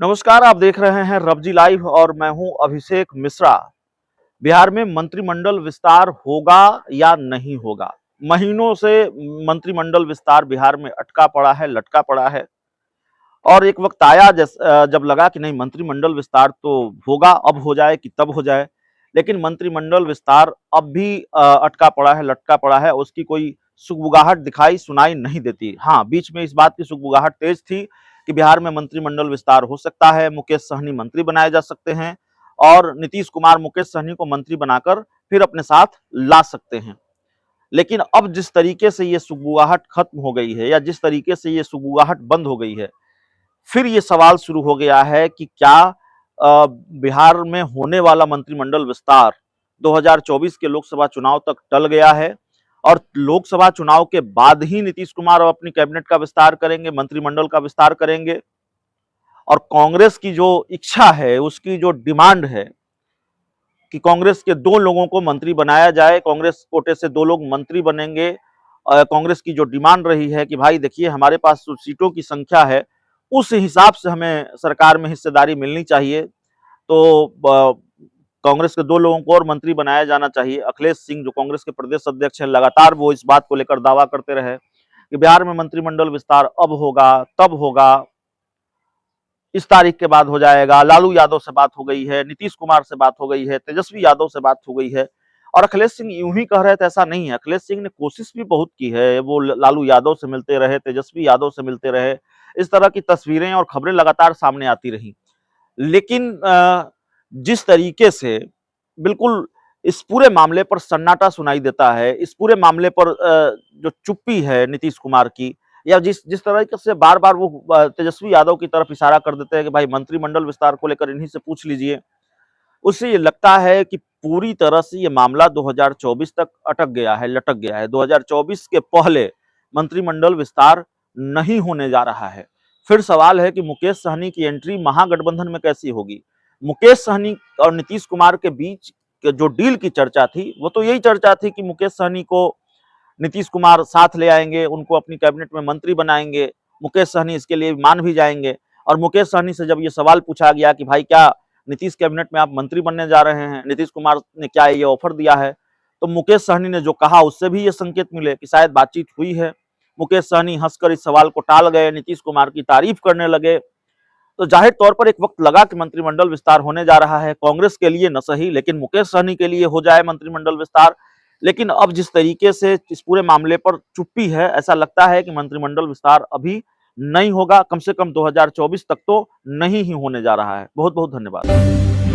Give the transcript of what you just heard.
नमस्कार, आप देख रहे हैं रबजी लाइव और मैं हूं अभिषेक मिश्रा। बिहार में मंत्रिमंडल विस्तार होगा या नहीं होगा? महीनों से मंत्रिमंडल विस्तार बिहार में अटका पड़ा है, लटका पड़ा है और एक वक्त आया जब लगा कि नहीं मंत्रिमंडल विस्तार तो होगा, अब हो जाए कि तब हो जाए। लेकिन मंत्रिमंडल विस्तार अब भी अटका पड़ा है, लटका पड़ा है, उसकी कोई सुगबुगाहट दिखाई सुनाई नहीं देती। हाँ, बीच में इस बात की सुगबुगाहट तेज थी कि बिहार में मंत्रिमंडल विस्तार हो सकता है, मुकेश सहनी मंत्री बनाए जा सकते हैं और नीतीश कुमार मुकेश सहनी को मंत्री बनाकर फिर अपने साथ ला सकते हैं। लेकिन अब जिस तरीके से ये सुगबुगाहट खत्म हो गई है या जिस तरीके से ये सुगबुगाहट बंद हो गई है, फिर ये सवाल शुरू हो गया है कि क्या बिहार में होने वाला मंत्रिमंडल विस्तार 2024 के लोकसभा चुनाव तक टल गया है और लोकसभा चुनाव के बाद ही नीतीश कुमार अपनी कैबिनेट का विस्तार करेंगे, मंत्रिमंडल का विस्तार करेंगे। और कांग्रेस की जो इच्छा है, उसकी जो डिमांड है कि कांग्रेस के 2 लोगों को मंत्री बनाया जाए, कांग्रेस कोटे से 2 लोग मंत्री बनेंगे। कांग्रेस की जो डिमांड रही है कि भाई देखिए हमारे पास जो सीटों की संख्या है उस हिसाब से हमें सरकार में हिस्सेदारी मिलनी चाहिए। तो कांग्रेस के 2 लोगों को और मंत्री बनाया जाना चाहिए। अखिलेश सिंह जो कांग्रेस के प्रदेश अध्यक्ष हैं, लगातार वो इस बात को लेकर दावा करते रहे कि बिहार में मंत्रिमंडल विस्तार अब होगा, तब होगा, इस तारीख के बाद हो जाएगा। लालू यादव से बात हो गई है, नीतीश कुमार से बात हो गई है, तेजस्वी यादव से बात हो गई है और अखिलेश सिंह यूं ही कह रहे थे, ऐसा नहीं है। अखिलेश सिंह ने कोशिश भी बहुत की है, वो लालू यादव से मिलते रहे, तेजस्वी यादव से मिलते रहे, इस तरह की तस्वीरें और खबरें लगातार सामने आती रही। लेकिन जिस तरीके से बिल्कुल इस पूरे मामले पर सन्नाटा सुनाई देता है, इस पूरे मामले पर जो चुप्पी है नीतीश कुमार की, या जिस जिस तरीके से बार-बार वो तेजस्वी यादव की तरफ इशारा कर देते हैं कि भाई मंत्रिमंडल विस्तार को लेकर इन्हीं से पूछ लीजिए। उससे ये लगता है कि पूरी तरह से ये मामला 2024 तक अटक गया है, लटक गया है। 2024 के पहले मंत्रिमंडल विस्तार नहीं होने जा रहा है। फिर सवाल है कि मुकेश सहनी की एंट्री महागठबंधन में कैसी होगी? मुकेश सहनी और नीतीश कुमार के बीच जो डील की चर्चा थी, वो तो यही चर्चा थी कि मुकेश सहनी को नीतीश कुमार साथ ले आएंगे, उनको अपनी कैबिनेट में मंत्री बनाएंगे, मुकेश सहनी इसके लिए मान भी जाएंगे। और मुकेश सहनी से जब ये सवाल पूछा गया कि भाई क्या नीतीश कैबिनेट में आप मंत्री बनने जा रहे हैं, नीतीश कुमार ने क्या ये ऑफर दिया है, तो मुकेश सहनी ने जो कहा उससे भी ये संकेत मिले कि शायद बातचीत हुई है। मुकेश सहनी हंसकर इस सवाल को टाल गए, नीतीश कुमार की तारीफ करने लगे। तो जाहिर तौर पर एक वक्त लगा कि मंत्रिमंडल विस्तार होने जा रहा है, कांग्रेस के लिए न सही लेकिन मुकेश सहनी के लिए हो जाए मंत्रिमंडल विस्तार। लेकिन अब जिस तरीके से इस पूरे मामले पर चुप्पी है, ऐसा लगता है कि मंत्रिमंडल विस्तार अभी नहीं होगा, कम से कम 2024 तक तो नहीं ही होने जा रहा है। बहुत बहुत धन्यवाद।